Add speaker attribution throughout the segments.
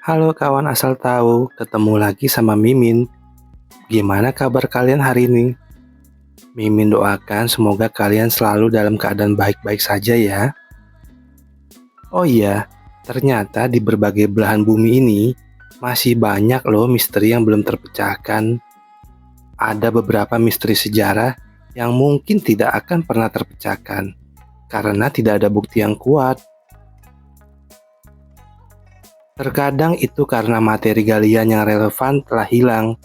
Speaker 1: Halo kawan asal tahu, ketemu lagi sama Mimin. Gimana kabar kalian hari ini? Mimin doakan semoga kalian selalu dalam keadaan baik-baik saja ya. Oh iya, ternyata di berbagai belahan bumi ini masih banyak loh misteri yang belum terpecahkan. Ada beberapa misteri sejarah yang mungkin tidak akan pernah terpecahkan karena tidak ada bukti yang kuat. Terkadang itu karena materi galian yang relevan telah hilang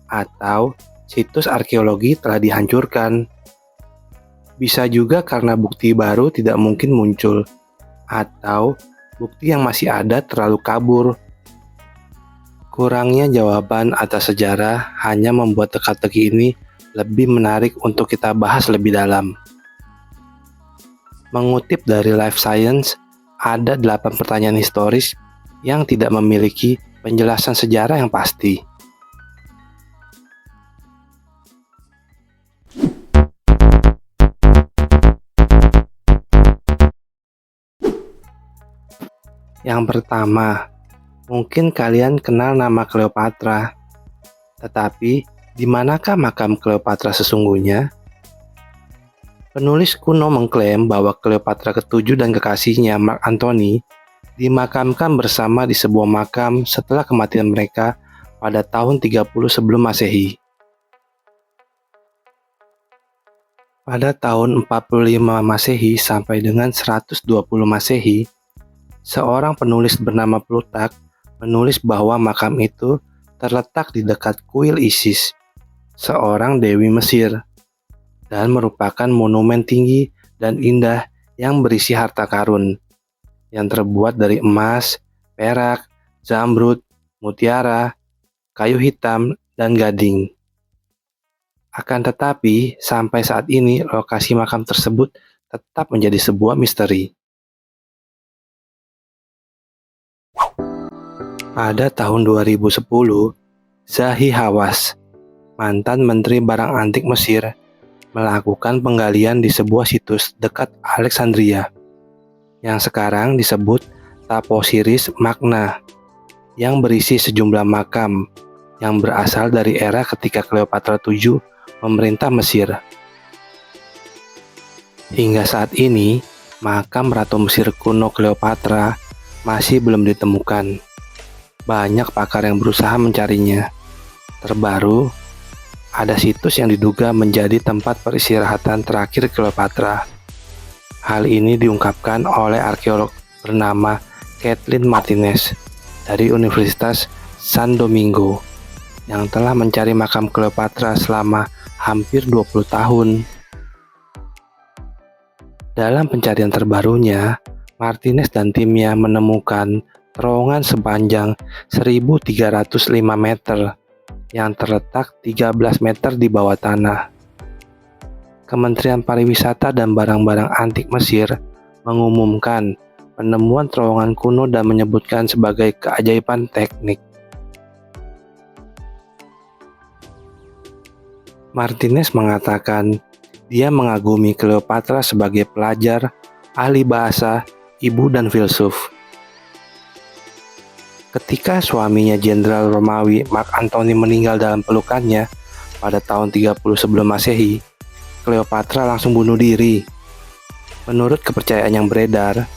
Speaker 1: atau situs arkeologi telah dihancurkan. Bisa juga karena bukti baru tidak mungkin muncul, atau bukti yang masih ada terlalu kabur. Kurangnya jawaban atas sejarah hanya membuat teka-teki ini lebih menarik untuk kita bahas lebih dalam. Mengutip dari Life Science, ada 8 pertanyaan historis yang tidak memiliki penjelasan sejarah yang pasti. Yang pertama, mungkin kalian kenal nama Cleopatra. Tetapi, di manakah makam Cleopatra sesungguhnya? Penulis kuno mengklaim bahwa Cleopatra ke-7 dan kekasihnya Mark Antony dimakamkan bersama di sebuah makam setelah kematian mereka pada tahun 30 sebelum Masehi. Pada tahun 45 Masehi sampai dengan 120 Masehi, seorang penulis bernama Plutarch menulis bahwa makam itu terletak di dekat kuil Isis, seorang dewi Mesir, dan merupakan monumen tinggi dan indah yang berisi harta karun yang terbuat dari emas, perak, zamrud, mutiara, kayu hitam, dan gading. Akan tetapi, sampai saat ini lokasi makam tersebut tetap menjadi sebuah misteri. Pada tahun 2010, Zahi Hawass, mantan Menteri Barang Antik Mesir, melakukan penggalian di sebuah situs dekat Alexandria, yang sekarang disebut Taposiris Magna, yang berisi sejumlah makam yang berasal dari era ketika Cleopatra VII memerintah Mesir. Hingga saat ini, makam Ratu Mesir kuno Cleopatra masih belum ditemukan. Banyak pakar yang berusaha mencarinya. Terbaru, ada situs yang diduga menjadi tempat peristirahatan terakhir Cleopatra. Hal ini diungkapkan oleh arkeolog bernama Kathleen Martinez dari Universitas San Domingo yang telah mencari makam Cleopatra selama hampir 20 tahun. Dalam pencarian terbarunya, Martinez dan timnya menemukan terowongan sepanjang 1.305 meter yang terletak 13 meter di bawah tanah. Kementerian Pariwisata dan Barang-barang Antik Mesir mengumumkan penemuan terowongan kuno dan menyebutkan sebagai keajaiban teknik. Martinez mengatakan dia mengagumi Cleopatra sebagai pelajar, ahli bahasa, ibu dan filsuf. Ketika suaminya Jenderal Romawi Mark Antony meninggal dalam pelukannya pada tahun 30 sebelum Masehi, Cleopatra langsung bunuh diri. Menurut kepercayaan yang beredar,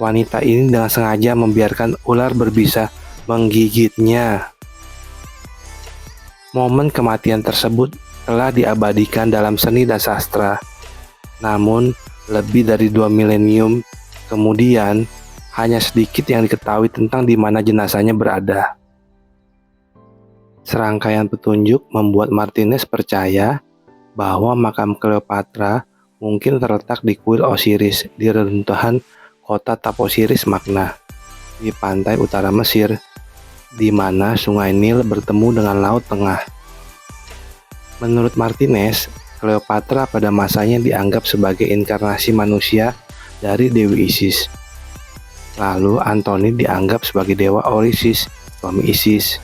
Speaker 1: wanita ini dengan sengaja membiarkan ular berbisa menggigitnya. Momen kematian tersebut telah diabadikan dalam seni dan sastra. Namun, lebih dari 2 milenium kemudian, hanya sedikit yang diketahui tentang di mana jenazahnya berada. Serangkaian petunjuk membuat Martinez percaya bahwa makam Cleopatra mungkin terletak di kuil Osiris di reruntuhan kota Taposiris Magna di pantai utara Mesir, di mana Sungai Nil bertemu dengan Laut Tengah. Menurut Martinez, Cleopatra pada masanya dianggap sebagai inkarnasi manusia dari Dewi Isis. Lalu Antony dianggap sebagai dewa Orisis, suami Isis.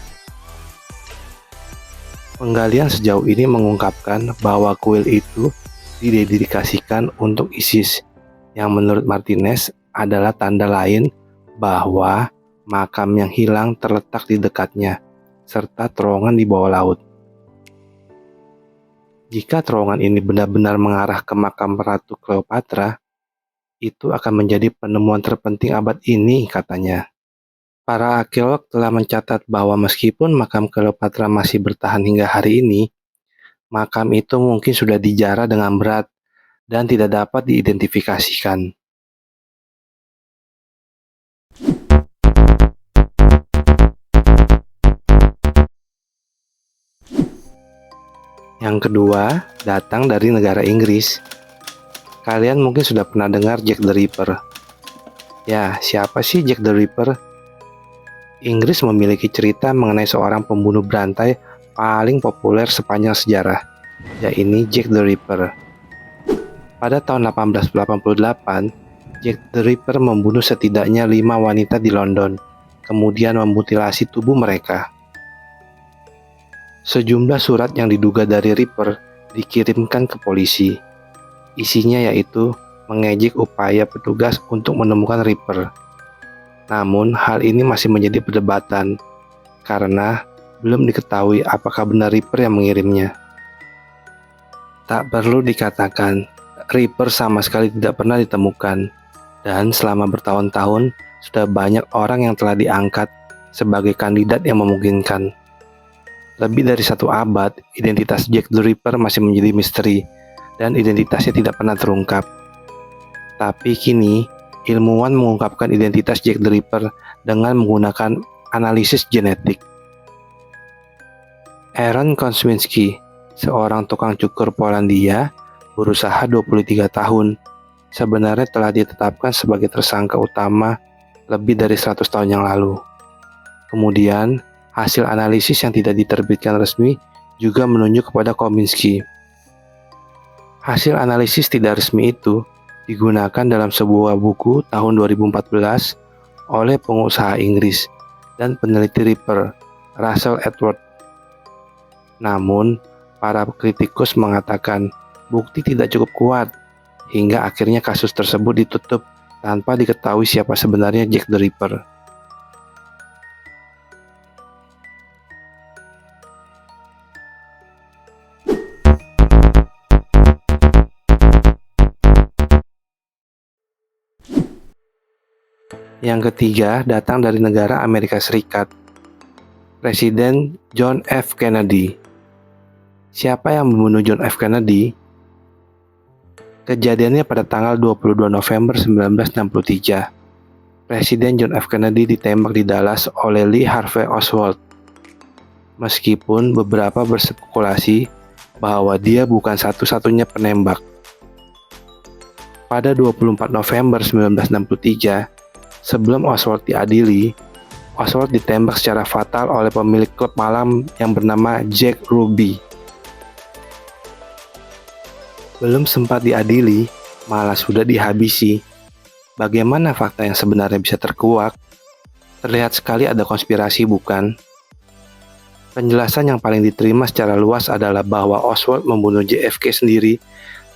Speaker 1: Penggalian sejauh ini mengungkapkan bahwa kuil itu didedikasikan untuk Isis, yang menurut Martinez adalah tanda lain bahwa makam yang hilang terletak di dekatnya, serta terowongan di bawah laut. Jika terowongan ini benar-benar mengarah ke makam Ratu Cleopatra, itu akan menjadi penemuan terpenting abad ini, katanya. Para arkeolog telah mencatat bahwa meskipun makam Cleopatra masih bertahan hingga hari ini, makam itu mungkin sudah dijarah dengan berat dan tidak dapat diidentifikasikan. Yang kedua, datang dari negara Inggris. Kalian mungkin sudah pernah dengar Jack the Ripper. Ya, siapa sih Jack the Ripper? Inggris memiliki cerita mengenai seorang pembunuh berantai paling populer sepanjang sejarah, yaitu Jack the Ripper. Pada tahun 1888, Jack the Ripper membunuh setidaknya 5 wanita di London, kemudian memutilasi tubuh mereka. Sejumlah surat yang diduga dari Ripper dikirimkan ke polisi. Isinya yaitu mengejek upaya petugas untuk menemukan Ripper. Namun, hal ini masih menjadi perdebatan karena belum diketahui apakah benar Ripper yang mengirimnya. Tak perlu dikatakan, Ripper sama sekali tidak pernah ditemukan, dan selama bertahun-tahun sudah banyak orang yang telah diangkat sebagai kandidat yang memungkinkan. Lebih dari 1 abad, identitas Jack the Ripper masih menjadi misteri dan identitasnya tidak pernah terungkap. Tapi kini, ilmuwan mengungkapkan identitas Jack the Ripper dengan menggunakan analisis genetik. Aaron Kosminski, seorang tukang cukur Polandia, berusaha 23 tahun, sebenarnya telah ditetapkan sebagai tersangka utama lebih dari 100 tahun yang lalu. Kemudian, hasil analisis yang tidak diterbitkan resmi juga menunjuk kepada Kosminski. Hasil analisis tidak resmi itu digunakan dalam sebuah buku tahun 2014 oleh pengusaha Inggris dan peneliti Ripper, Russell Edward. Namun, para kritikus mengatakan bukti tidak cukup kuat, hingga akhirnya kasus tersebut ditutup tanpa diketahui siapa sebenarnya Jack the Ripper. Yang ketiga datang dari negara Amerika Serikat. Presiden John F. Kennedy. Siapa yang membunuh John F. Kennedy? Kejadiannya pada tanggal 22 November 1963. Presiden John F. Kennedy ditembak di Dallas oleh Lee Harvey Oswald. Meskipun beberapa berspekulasi bahwa dia bukan satu-satunya penembak. Pada 24 November 1963, sebelum Oswald diadili, Oswald ditembak secara fatal oleh pemilik klub malam yang bernama Jack Ruby. Belum sempat diadili, malah sudah dihabisi. Bagaimana fakta yang sebenarnya bisa terkuak? Terlihat sekali ada konspirasi, bukan? Penjelasan yang paling diterima secara luas adalah bahwa Oswald membunuh JFK sendiri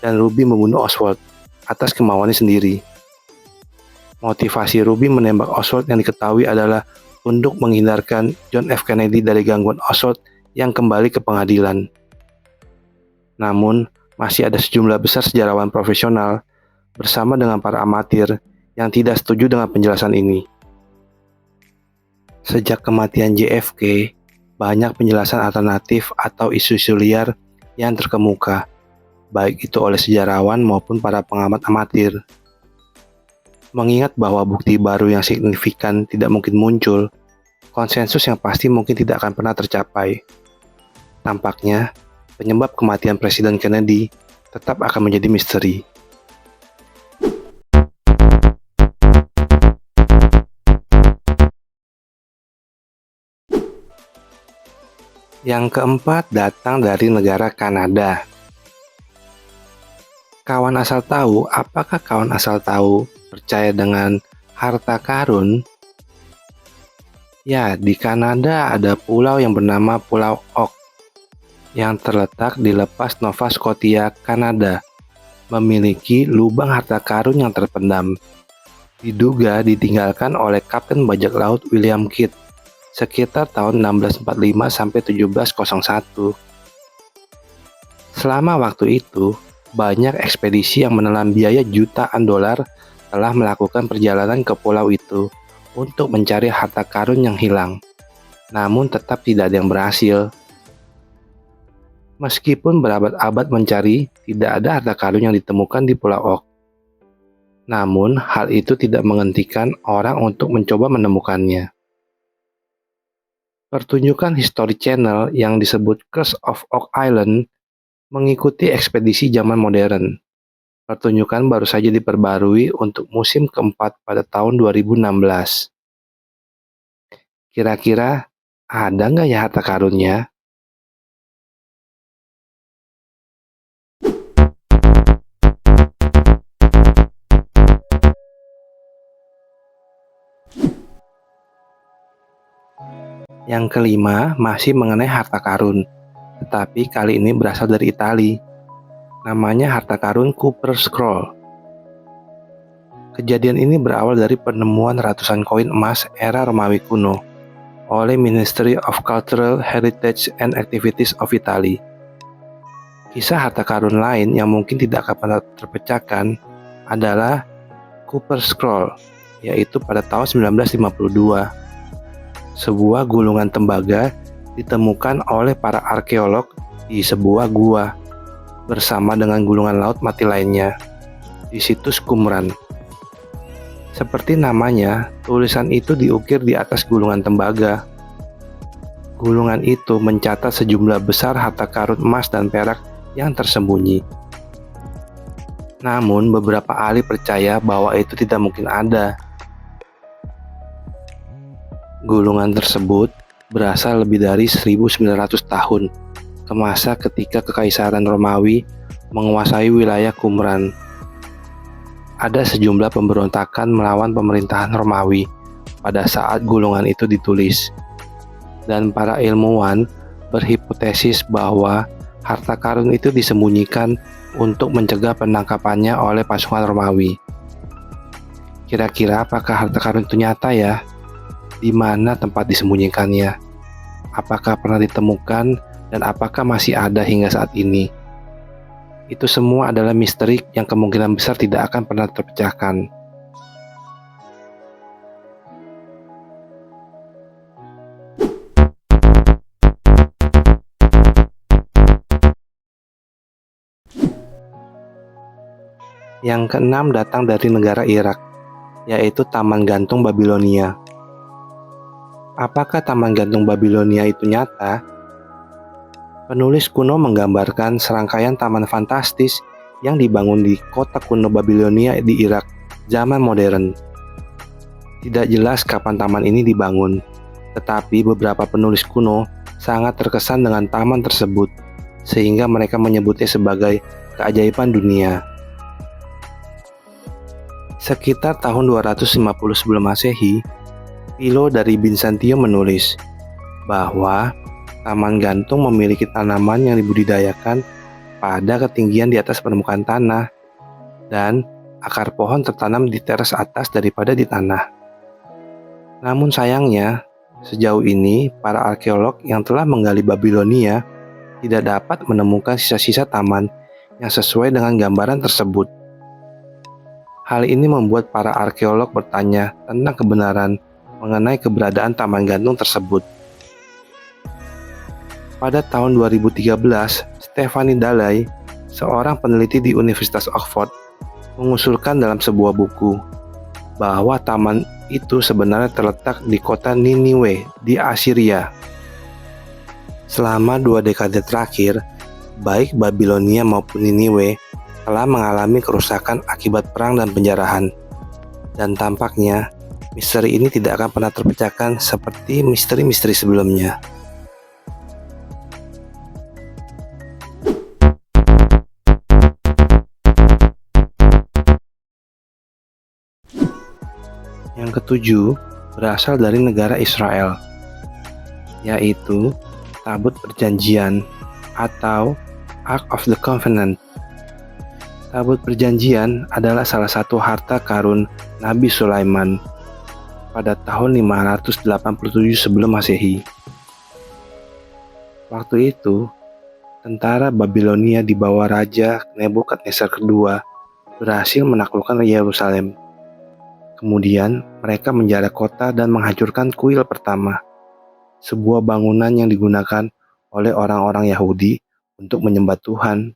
Speaker 1: dan Ruby membunuh Oswald atas kemauannya sendiri. Motivasi Ruby menembak Oswald yang diketahui adalah untuk menghindarkan John F. Kennedy dari gangguan Oswald yang kembali ke pengadilan. Namun, masih ada sejumlah besar sejarawan profesional bersama dengan para amatir yang tidak setuju dengan penjelasan ini. Sejak kematian JFK, banyak penjelasan alternatif atau isu-isu liar yang terkemuka, baik itu oleh sejarawan maupun para pengamat amatir. Mengingat bahwa bukti baru yang signifikan tidak mungkin muncul, konsensus yang pasti mungkin tidak akan pernah tercapai. Tampaknya, penyebab kematian Presiden Kennedy tetap akan menjadi misteri. Yang keempat datang dari negara Kanada. Kawan asal tahu, apakah kawan asal tahu percaya dengan harta karun? Ya, di Kanada ada pulau yang bernama Pulau Oak yang terletak di lepas Nova Scotia, Kanada, memiliki lubang harta karun yang terpendam. diduga ditinggalkan oleh Kapten Bajak Laut William Kidd sekitar tahun 1645 sampai 1701. Selama waktu itu, banyak ekspedisi yang menelan biaya jutaan dolar telah melakukan perjalanan ke pulau itu untuk mencari harta karun yang hilang. Namun tetap tidak ada yang berhasil. Meskipun berabad-abad mencari, tidak ada harta karun yang ditemukan di Pulau Ok. Namun, hal itu tidak menghentikan orang untuk mencoba menemukannya. Pertunjukan History Channel yang disebut Curse of Oak Island mengikuti ekspedisi zaman modern. Pertunjukan baru saja diperbarui untuk musim keempat pada tahun 2016. Kira-kira ada nggak ya harta karunnya? Yang kelima masih mengenai harta karun, tetapi kali ini berasal dari Italia. Namanya harta karun Cooper Scroll. Kejadian ini berawal dari penemuan ratusan koin emas era Romawi kuno oleh Ministry of Cultural Heritage and Activities of Italy. Kisah harta karun lain yang mungkin tidak akan pernah terpecahkan adalah Cooper Scroll, yaitu pada tahun 1952. Sebuah gulungan tembaga ditemukan oleh para arkeolog di sebuah gua bersama dengan gulungan laut mati lainnya di situs Qumran. Seperti namanya, tulisan itu diukir di atas gulungan tembaga. Gulungan itu mencatat sejumlah besar harta karun emas dan perak yang tersembunyi. Namun, beberapa ahli percaya bahwa itu tidak mungkin ada. Gulungan tersebut berasal lebih dari 1900 tahun ke masa ketika Kekaisaran Romawi menguasai wilayah Qumran. Ada sejumlah pemberontakan melawan pemerintahan Romawi pada saat gulungan itu ditulis. Dan para ilmuwan berhipotesis bahwa harta karun itu disembunyikan untuk mencegah penangkapannya oleh pasukan Romawi. Kira-kira apakah harta karun itu nyata ya? Di mana tempat disembunyikannya? Apakah pernah ditemukan dan apakah masih ada hingga saat ini? Itu semua adalah misteri yang kemungkinan besar tidak akan pernah terpecahkan. Yang keenam datang dari negara Irak, yaitu Taman Gantung Babilonia. Apakah Taman Gantung Babilonia itu nyata? Penulis kuno menggambarkan serangkaian taman fantastis yang dibangun di kota kuno Babilonia di Irak zaman modern. Tidak jelas kapan taman ini dibangun, tetapi beberapa penulis kuno sangat terkesan dengan taman tersebut, sehingga mereka menyebutnya sebagai keajaiban dunia. Sekitar tahun 250 sebelum Masehi, Philo dari Byzantium menulis bahwa Taman Gantung memiliki tanaman yang dibudidayakan pada ketinggian di atas permukaan tanah, dan akar pohon tertanam di teras atas daripada di tanah. Namun sayangnya, sejauh ini para arkeolog yang telah menggali Babilonia tidak dapat menemukan sisa-sisa taman yang sesuai dengan gambaran tersebut. Hal ini membuat para arkeolog bertanya tentang kebenaran mengenai keberadaan Taman Gantung tersebut. Pada tahun 2013, Stephanie Dalai, seorang peneliti di Universitas Oxford, mengusulkan dalam sebuah buku bahwa taman itu sebenarnya terletak di kota Niniwe di Assyria. Selama 2 dekade terakhir, baik Babilonia maupun Niniwe telah mengalami kerusakan akibat perang dan penjarahan. Dan tampaknya, misteri ini tidak akan pernah terpecahkan seperti misteri-misteri sebelumnya. Yang ketujuh berasal dari negara Israel, yaitu Tabut Perjanjian atau Ark of the Covenant. Tabut Perjanjian adalah salah satu harta karun Nabi Sulaiman pada tahun 587 sebelum Masehi. Waktu itu, tentara Babilonia di bawah Raja Nebukadnezar kedua berhasil menaklukkan Yerusalem. Kemudian, mereka menjara kota dan menghancurkan kuil pertama, sebuah bangunan yang digunakan oleh orang-orang Yahudi untuk menyembah Tuhan.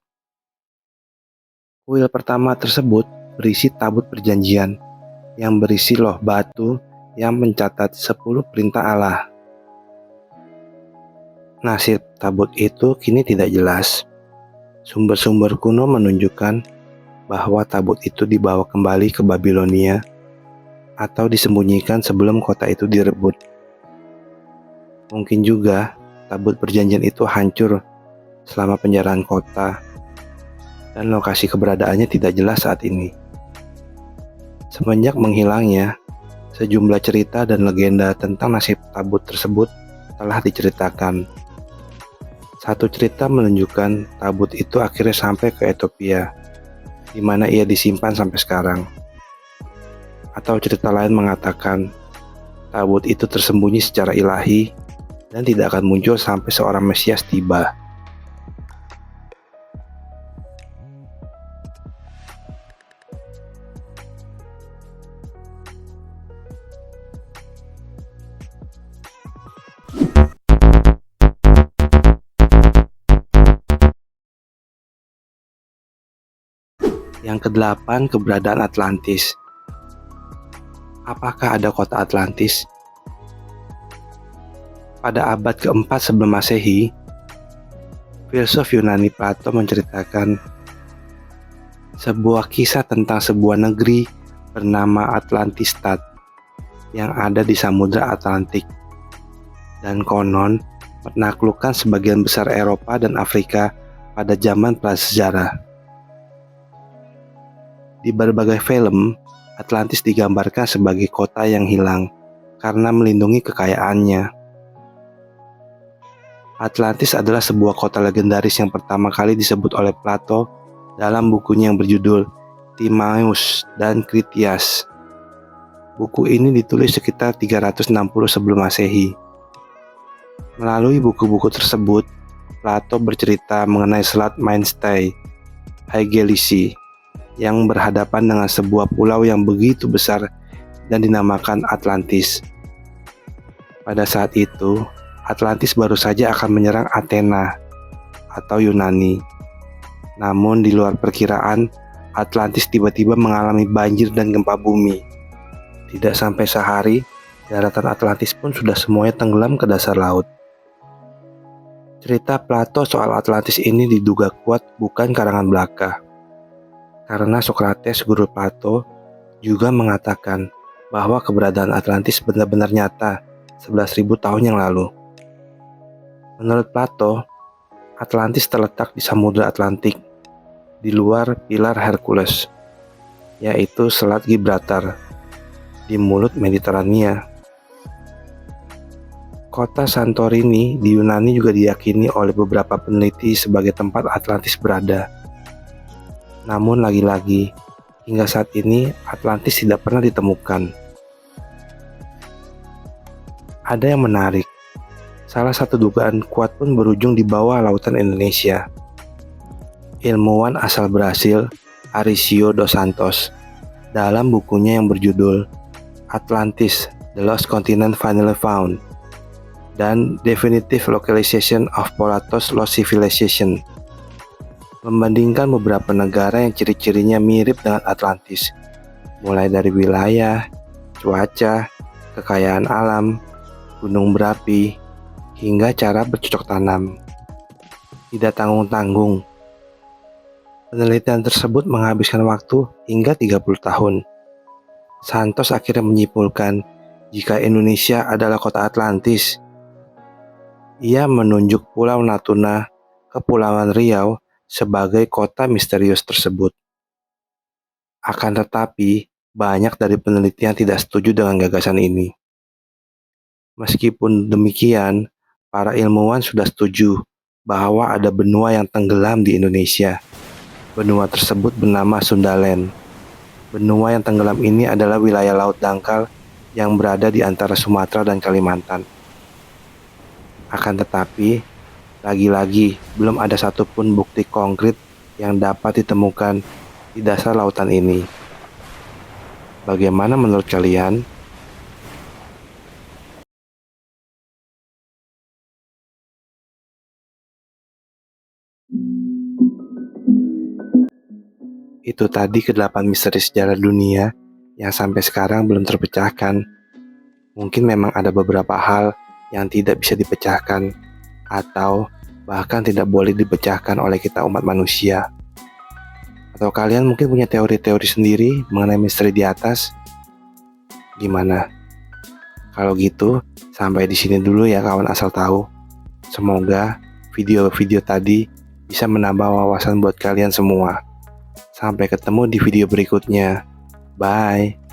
Speaker 1: Kuil pertama tersebut berisi tabut perjanjian yang berisi loh batu yang mencatat 10 perintah Allah. Nasib tabut itu kini tidak jelas. Sumber-sumber kuno menunjukkan bahwa tabut itu dibawa kembali ke Babilonia atau disembunyikan sebelum kota itu direbut. Mungkin juga tabut perjanjian itu hancur selama penjarahan kota dan lokasi keberadaannya tidak jelas saat ini. Semenjak menghilangnya, sejumlah cerita dan legenda tentang nasib tabut tersebut telah diceritakan. Satu cerita menunjukkan tabut itu akhirnya sampai ke Ethiopia, di mana ia disimpan sampai sekarang. Atau cerita lain mengatakan tabut itu tersembunyi secara ilahi dan tidak akan muncul sampai seorang Mesias tiba. Yang kedelapan, keberadaan Atlantis. Apakah ada kota Atlantis? Pada abad keempat sebelum Masehi, filsuf Yunani Plato menceritakan sebuah kisah tentang sebuah negeri bernama Atlantistat yang ada di Samudra Atlantik dan konon menaklukkan sebagian besar Eropa dan Afrika pada zaman prasejarah. Di berbagai film, Atlantis digambarkan sebagai kota yang hilang karena melindungi kekayaannya. Atlantis adalah sebuah kota legendaris yang pertama kali disebut oleh Plato dalam bukunya yang berjudul Timaeus dan Critias. Buku ini ditulis sekitar 360 sebelum Masehi. Melalui buku-buku tersebut, Plato bercerita mengenai Selat Mainstay, Haegelisi, yang berhadapan dengan sebuah pulau yang begitu besar dan dinamakan Atlantis. Pada saat itu, Atlantis baru saja akan menyerang Athena atau Yunani. Namun di luar perkiraan, Atlantis tiba-tiba mengalami banjir dan gempa bumi. Tidak sampai sehari, daratan Atlantis pun sudah semuanya tenggelam ke dasar laut. Cerita Plato soal Atlantis ini diduga kuat bukan karangan belaka. Karena Socrates, guru Plato, juga mengatakan bahwa keberadaan Atlantis benar-benar nyata 11.000 tahun yang lalu. Menurut Plato, Atlantis terletak di Samudra Atlantik, di luar pilar Hercules, yaitu Selat Gibraltar, di mulut Mediterania. Kota Santorini di Yunani juga diyakini oleh beberapa peneliti sebagai tempat Atlantis berada. Namun lagi-lagi, hingga saat ini Atlantis tidak pernah ditemukan. Ada yang menarik. Salah satu dugaan kuat pun berujung di bawah lautan Indonesia. Ilmuwan asal Brasil, Aricio dos Santos, dalam bukunya yang berjudul Atlantis, The Lost Continent Finally Found, dan Definitive Localization of Plato's Lost Civilization, membandingkan beberapa negara yang ciri-cirinya mirip dengan Atlantis, mulai dari wilayah, cuaca, kekayaan alam, gunung berapi, hingga cara bercocok tanam. Tidak tanggung-tanggung, penelitian tersebut menghabiskan waktu hingga 30 tahun. Santos akhirnya menyimpulkan jika Indonesia adalah kota Atlantis. Ia menunjuk Pulau Natuna, Kepulauan Riau, sebagai kota misterius tersebut. Akan tetapi, banyak dari peneliti yang tidak setuju dengan gagasan ini. Meskipun demikian, para ilmuwan sudah setuju bahwa ada benua yang tenggelam di Indonesia. Benua tersebut bernama Sundaland. benua yang tenggelam ini adalah wilayah Laut Dangkal yang berada di antara Sumatera dan Kalimantan. Akan tetapi, lagi-lagi belum ada satupun bukti konkret yang dapat ditemukan di dasar lautan ini. Bagaimana menurut kalian? Itu tadi ke-8 misteri sejarah dunia yang sampai sekarang belum terpecahkan. Mungkin memang ada beberapa hal yang tidak bisa dipecahkan atau bahkan tidak boleh dipecahkan oleh kita umat manusia. Atau kalian mungkin punya teori-teori sendiri mengenai misteri di atas? Gimana? Kalau gitu, sampai di sini dulu ya kawan asal tahu. Semoga video-video tadi bisa menambah wawasan buat kalian semua. Sampai ketemu di video berikutnya. Bye.